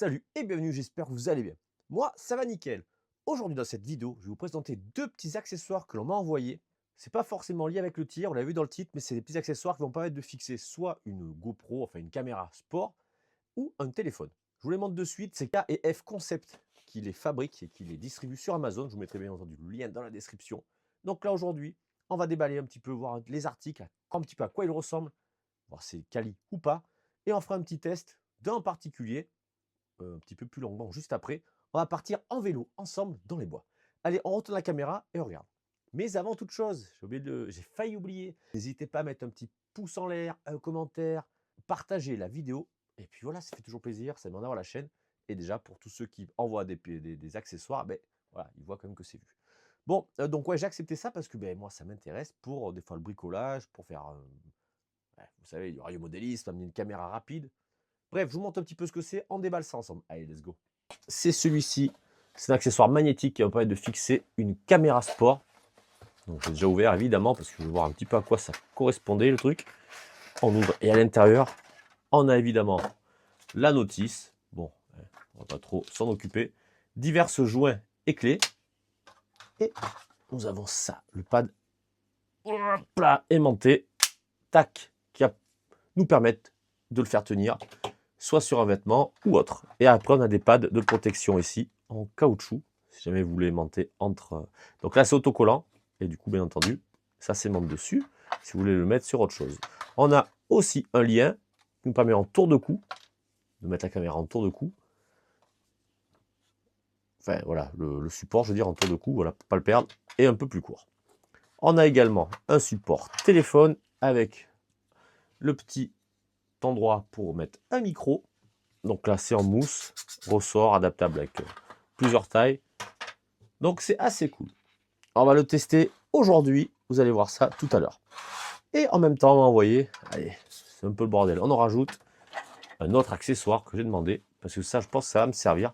Salut et bienvenue, j'espère que vous allez bien. Moi, ça va nickel. Aujourd'hui, dans cette vidéo, je vais vous présenter deux petits accessoires que l'on m'a envoyés. C'est pas forcément lié avec le tir, on l'a vu dans le titre, mais c'est des petits accessoires qui vont permettre de fixer soit une GoPro, enfin une caméra sport, ou un téléphone. Je vous les montre de suite, c'est K&F Concept qui les fabrique et qui les distribue sur Amazon. Je vous mettrai bien entendu le lien dans la description. Donc là, aujourd'hui, on va déballer un petit peu, voir les articles, un petit peu à quoi ils ressemblent, voir si c'est quali ou pas, et on fera un petit test d'un particulier un petit peu plus longuement juste après. On va partir en vélo ensemble dans les bois. Allez, on retourne la caméra et on regarde. Mais avant toute chose, j'ai failli oublier. N'hésitez pas à mettre un petit pouce en l'air, un commentaire, partager la vidéo. Et puis voilà, ça fait toujours plaisir, ça met en avant la chaîne. Et déjà, pour tous ceux qui envoient des accessoires, ben, voilà, ils voient quand même que c'est vu. Bon, donc ouais, j'ai accepté ça parce que ben, moi, ça m'intéresse pour des fois le bricolage, pour faire, ouais, vous savez, du radiomodélisme, amener une caméra rapide. Bref, je vous montre un petit peu ce que c'est, on déballe ça ensemble. Allez, let's go. C'est celui-ci, c'est un accessoire magnétique qui va permettre de fixer une caméra sport. Donc j'ai déjà ouvert évidemment parce que je veux voir un petit peu à quoi ça correspondait le truc. On ouvre et à l'intérieur, on a évidemment la notice. Bon, on va pas trop s'en occuper. Diverses joints et clés. Et nous avons ça, le pad plat aimanté, tac, qui va nous permettre de le faire tenir soit sur un vêtement ou autre. Et après, on a des pads de protection ici, en caoutchouc, si jamais vous voulez monter entre... Donc là, c'est autocollant, et du coup, bien entendu, ça s'aimante dessus, si vous voulez le mettre sur autre chose. On a aussi un lien qui nous permet en tour de cou, de mettre la caméra en tour de cou. Enfin, voilà, le support, je veux dire, en tour de cou, voilà, pour pas le perdre, et un peu plus court. On a également un support téléphone avec le petit endroit pour mettre un micro. Donc là, c'est en mousse, ressort, adaptable avec plusieurs tailles. Donc c'est assez cool. On va le tester aujourd'hui. Vous allez voir ça tout à l'heure. Et en même temps, on va envoyer, allez, c'est un peu le bordel. On en rajoute un autre accessoire que j'ai demandé. Parce que ça, je pense que ça va me servir.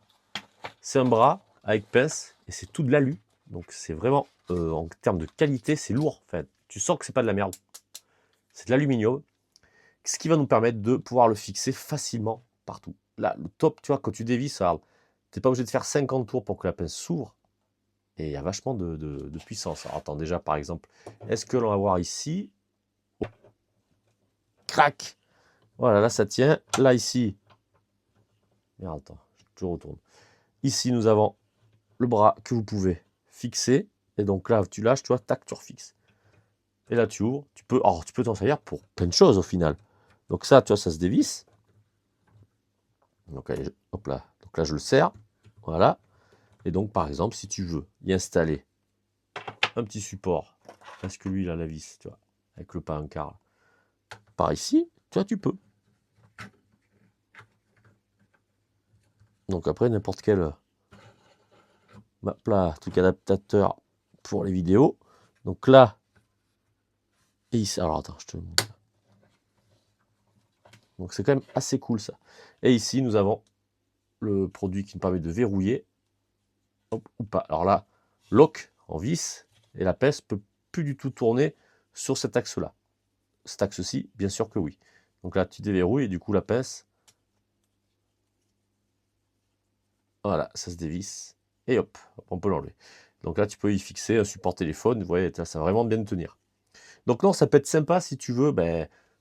C'est un bras avec pince et c'est tout de l'alu. Donc c'est vraiment, en termes de qualité, c'est lourd. Enfin, tu sens que c'est pas de la merde. C'est de l'aluminium. Ce qui va nous permettre de pouvoir le fixer facilement partout. Là, le top, tu vois, quand tu dévisses, tu n'es pas obligé de faire 50 tours pour que la pince s'ouvre. Et il y a vachement de puissance. Alors, attends, déjà, par exemple, est-ce que l'on va voir ici? Oh, crac! Voilà, là, ça tient. Là, ici. Merde, attends, je retourne. Ici, nous avons le bras que vous pouvez fixer. Et donc là, tu lâches, tu vois, tac, tu refixes. Et là, tu ouvres. Tu peux t'en servir pour plein de choses au final. Donc ça, tu vois, ça se dévisse. Donc, allez, hop là. Donc là, je le serre. Voilà. Et donc, par exemple, si tu veux y installer un petit support, parce que lui, il a la vis, tu vois, avec le pas un quart, par ici, tu vois, tu peux. Donc après, n'importe quel plat, truc adaptateur pour les vidéos. Donc là, et ici, alors attends, je te montre. Donc c'est quand même assez cool ça. Et ici, nous avons le produit qui nous permet de verrouiller. Hop, ou pas. Alors là, lock en vis, et la pince peut plus du tout tourner sur cet axe-là. Cet axe-ci, bien sûr que oui. Donc là, tu déverrouilles et du coup, la pince, voilà, ça se dévisse. Et hop, on peut l'enlever. Donc là, tu peux y fixer un support téléphone. Vous voyez, ça va vraiment bien tenir. Donc non, ça peut être sympa si tu veux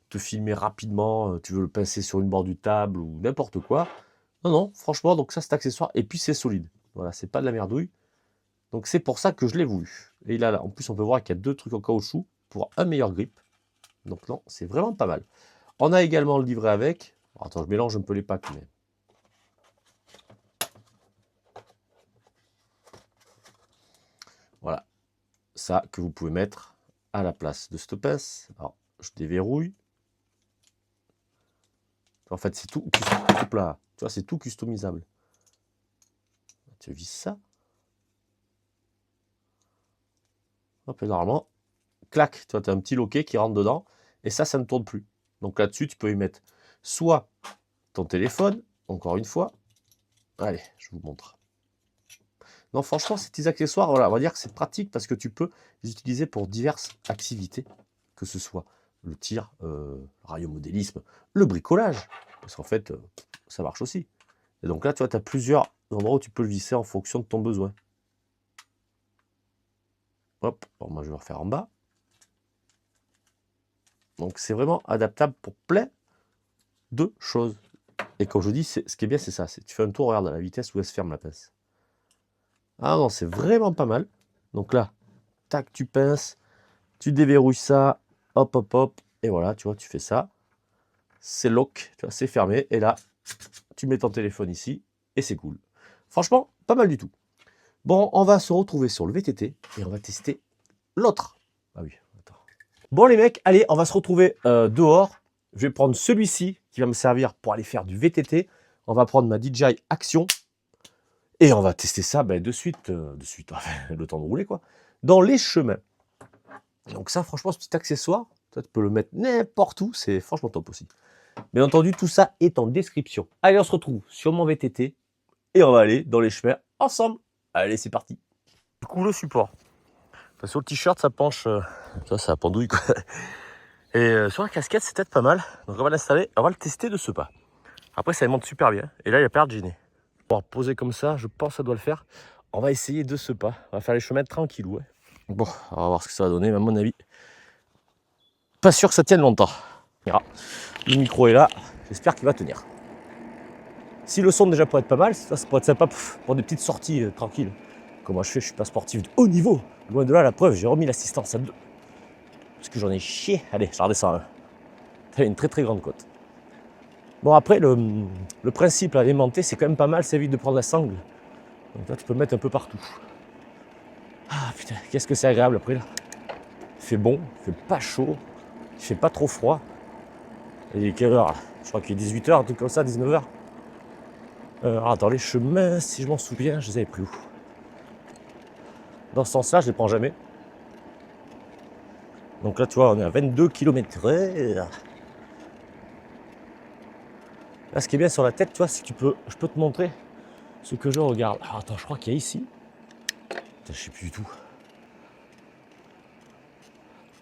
te filmer rapidement, tu veux le pincer sur une bord du table ou n'importe quoi. Non, non, franchement, donc ça, c'est accessoire. Et puis, c'est solide. Voilà, c'est pas de la merdouille. Donc c'est pour ça que je l'ai voulu. Et là, en plus, on peut voir qu'il y a deux trucs en caoutchouc pour un meilleur grip. Donc non, c'est vraiment pas mal. On a également le livret avec. Alors, attends, je mélange un peu les packs. Mais... voilà, ça que vous pouvez mettre à la place de cette pince. Alors, je déverrouille. En fait, c'est tout là. Tu vois, c'est tout customisable. Tu vis ça. Hop, et normalement, clac, tu vois, tu as un petit loquet qui rentre dedans. Et ça ne tourne plus. Donc là-dessus, tu peux y mettre soit ton téléphone, encore une fois. Allez, je vous montre. Non, franchement, ces petits accessoires, voilà, on va dire que c'est pratique parce que tu peux les utiliser pour diverses activités, que ce soit le tir, le radiomodélisme, le bricolage, parce qu'en fait, ça marche aussi. Et donc là, tu vois, tu as plusieurs endroits où tu peux le visser en fonction de ton besoin. Hop, bon, moi je vais refaire en bas. Donc c'est vraiment adaptable pour plein de choses. Et comme je vous dis, ce qui est bien, c'est ça. Tu fais un tour, regarde à la vitesse où elle se ferme la pince. Ah non, c'est vraiment pas mal. Donc là, tac, tu pinces, tu déverrouilles ça, hop, hop, hop, et voilà, tu vois, tu fais ça. C'est lock, tu vois, c'est fermé. Et là, tu mets ton téléphone ici, et c'est cool. Franchement, pas mal du tout. Bon, on va se retrouver sur le VTT, et on va tester l'autre. Ah oui, attends. Bon les mecs, allez, on va se retrouver dehors. Je vais prendre celui-ci qui va me servir pour aller faire du VTT. On va prendre ma DJI Action. Et on va tester ça de suite, le temps de rouler quoi, dans les chemins. Donc ça, franchement, ce petit accessoire, tu peux le mettre n'importe où, c'est franchement top aussi. Bien entendu, tout ça est en description. Allez, on se retrouve sur mon VTT et on va aller dans les chemins ensemble. Allez, c'est parti. Du coup, le support. Enfin, sur le t-shirt, ça penche, ça pendouille quoi. Et sur la casquette, c'est peut-être pas mal. Donc on va l'installer, on va le tester de ce pas. Après, ça monte super bien. Et là, il n'y a pas de gêner. Bon, poser comme ça, je pense que ça doit le faire. On va essayer de ce pas. On va faire les chemins tranquillou. Ouais. Bon, on va voir ce que ça va donner, mais à mon avis, pas sûr que ça tienne longtemps. On verra. Le micro est là, j'espère qu'il va tenir. Si le son déjà pourrait être pas mal, ça pourrait être sympa pour des petites sorties tranquilles. Comme moi je fais, je suis pas sportif de haut niveau. Loin de là, la preuve, j'ai remis l'assistance à 2. Parce que j'en ai chié. Allez, je redescends un. T'as une très très grande côte. Bon après, le principe à aimanter, c'est quand même pas mal, ça évite de prendre la sangle. Donc là, tu peux le mettre un peu partout. Ah putain, qu'est-ce que c'est agréable après là. Il fait bon, il fait pas chaud, il fait pas trop froid. Et il est quelle heure là? Je crois qu'il est 18h, un truc comme ça, 19h. Attends, les chemins, si je m'en souviens, je les avais pris où? Dans ce sens-là, je les prends jamais. Donc là, tu vois, on est à 22 km/h. Là, ce qui est bien sur la tête, tu vois, c'est que je peux te montrer ce que je regarde. Alors, attends, je crois qu'il y a ici. Putain, je sais plus du tout.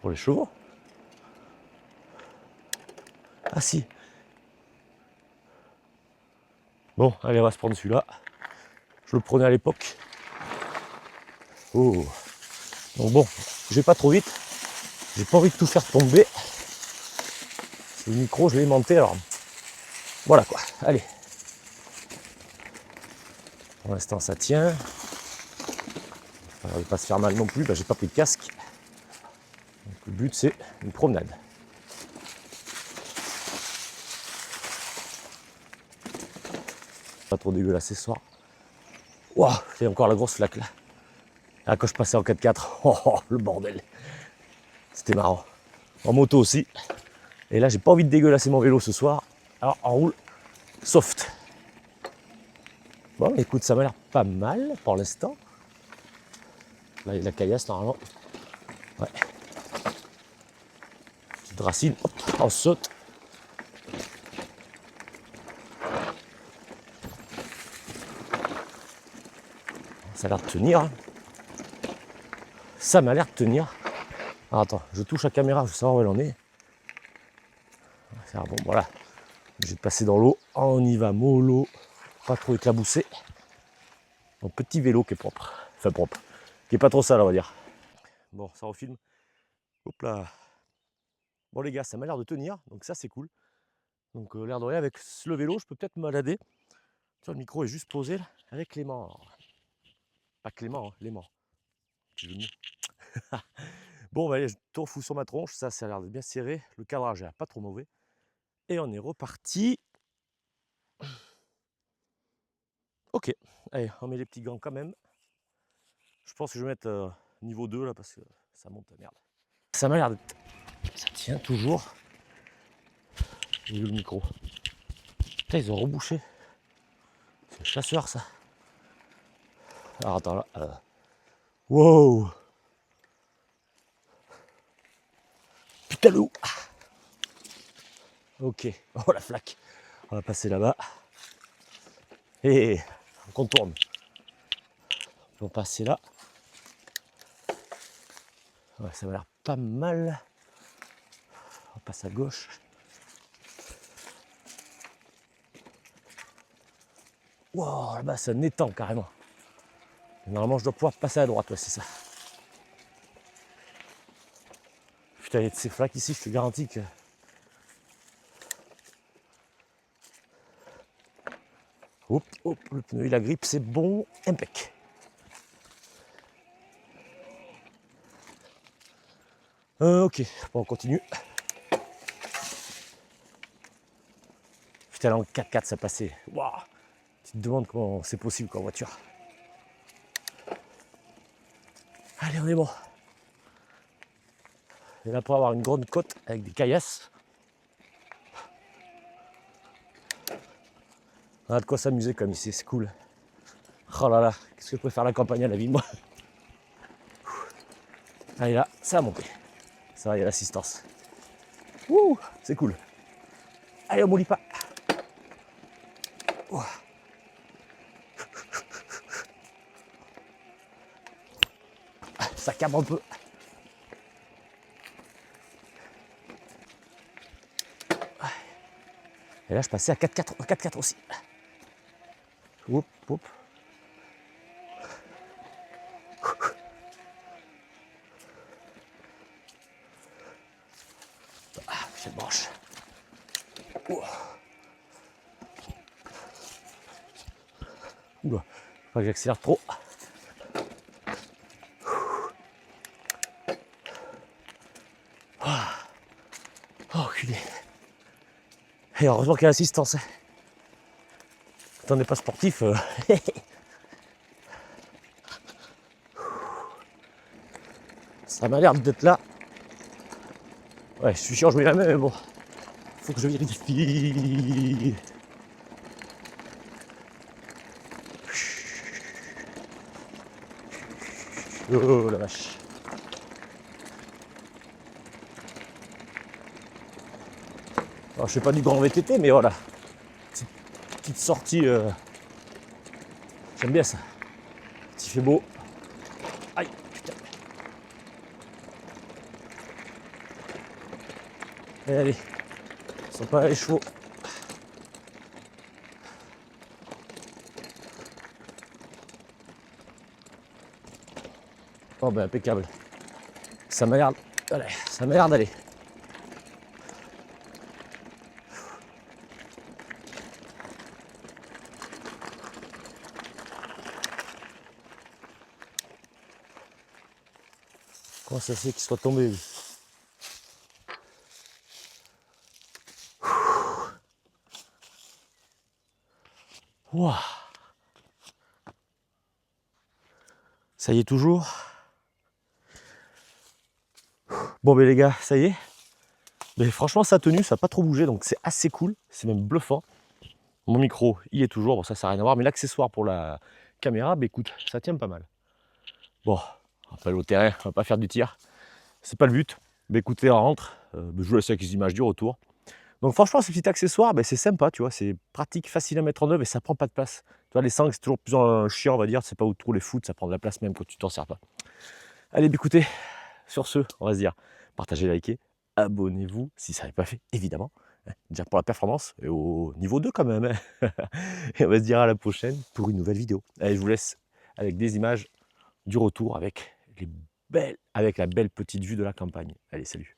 Pour les chevaux. Ah si. Bon, allez, on va se prendre celui-là. Je le prenais à l'époque. Oh. Donc bon, je vais pas trop vite. J'ai pas envie de tout faire tomber. Le micro, je l'ai aimanté, alors voilà quoi. Allez. Pour l'instant, ça tient. On va pas se faire mal non plus, j'ai pas pris de casque. Donc, le but, c'est une promenade. Pas trop dégueulasse ce soir. Waouh, il y a encore la grosse flaque là. Ah, quand je passais en 4x4, oh, le bordel. C'était marrant. En moto aussi. Et là, j'ai pas envie de dégueulasser mon vélo ce soir. Alors, on roule soft. Bon, écoute, ça m'a l'air pas mal pour l'instant. Là, il y a de la caillasse normalement. Ouais. Petite racine, hop, on saute. Ça a l'air de tenir. Ça m'a l'air de tenir. Alors, attends, je touche la caméra, je veux savoir où elle en est. Bon, voilà. Je vais passer dans l'eau. On y va mollo. Pas trop éclaboussé. Mon petit vélo qui est propre. Enfin propre. Qui est pas trop sale, on va dire. Bon, ça refilme. Hop là. Bon les gars, ça m'a l'air de tenir. Donc ça c'est cool. Donc l'air de rien, avec le vélo, je peux peut-être me balader. Tu vois, le micro est juste posé là, avec Clément. Pas Clément, hein, Léman. Bon, allez, je te refous sur ma tronche. Ça a l'air de bien serré. Le cadrage est pas trop mauvais. Et on est reparti. Ok. Allez, on met les petits gants quand même. Je pense que je vais mettre niveau 2 là parce que ça monte, merde. Ça m'a l'air de... Ça tient toujours. J'ai vu le micro. Putain, ils ont rebouché. C'est un chasseur ça. Alors attends là. Wow. Putain le loup. Ok. Oh la flaque. On va passer là-bas. Et on contourne. On va passer là. Ouais, ça m'a l'air pas mal. On passe à gauche. Wow, là-bas, c'est un étang carrément. Normalement, je dois pouvoir passer à droite, ouais, c'est ça. Putain, il y a de ces flaques ici, je te garantis que... Hop, hop, le pneu il a grippe, c'est bon, impec. Ok, bon, on continue. Putain, là en 4x4 ça passait. Waouh, tu te demandes comment c'est possible quoi en voiture. Allez, on est bon. Et là pour avoir une grande côte avec des caillasses. On a de quoi s'amuser comme ici, c'est cool. Oh là là, qu'est-ce que je préfère la campagne à la ville moi. Allez là, ça a monté. Ça va, il y a l'assistance. Ouh, c'est cool. Allez, on m'oublie pas. Ouah. Ça cabre un peu. Et là, je passais à 4x4 aussi. Hop, hop. Ah, cette branche. Oula, faut pas que j'accélère trop. Oh, culé. Et heureusement qu'il y a l'assistance. Quand on n'est pas sportif. Ça m'a l'air d'être là. Ouais, je suis chiant, je mets la main, mais bon. Faut que je vérifie. Oh la vache. Alors, je fais pas du grand VTT, mais voilà. Petite sortie. J'aime bien ça. Il fait beau. Aïe, putain. Allez, ils sont pas les chevaux. Oh ben impeccable. Ça m'a l'air d'aller. Comment ça se fait qu'il soit tombé lui? Wow. Ça y est toujours. Bon ben les gars, ça y est. Mais franchement ça a tenu, ça n'a pas trop bougé, donc c'est assez cool, c'est même bluffant. Mon micro, il est toujours, bon ça n'a rien à voir, mais l'accessoire pour la caméra, bah écoute, ça tient pas mal. Bon, on va pas aller au terrain, on va pas faire du tir, c'est pas le but. Bah écoutez, on rentre, je vous laisse avec les images du retour. Donc franchement, ce petit accessoire, bah, c'est sympa, tu vois, c'est pratique, facile à mettre en œuvre et ça prend pas de place. Tu vois, les sangles, c'est toujours plus chiant, on va dire, c'est pas où trop les foutre, ça prend de la place même quand tu t'en sers pas. Allez, bah écoutez, sur ce, on va se dire, partagez, likez, abonnez-vous si ça n'est pas fait, évidemment. Déjà pour la performance, et au niveau 2 quand même. Hein. Et on va se dire à la prochaine pour une nouvelle vidéo. Allez, je vous laisse avec des images du retour avec la belle petite vue de la campagne. Allez, salut.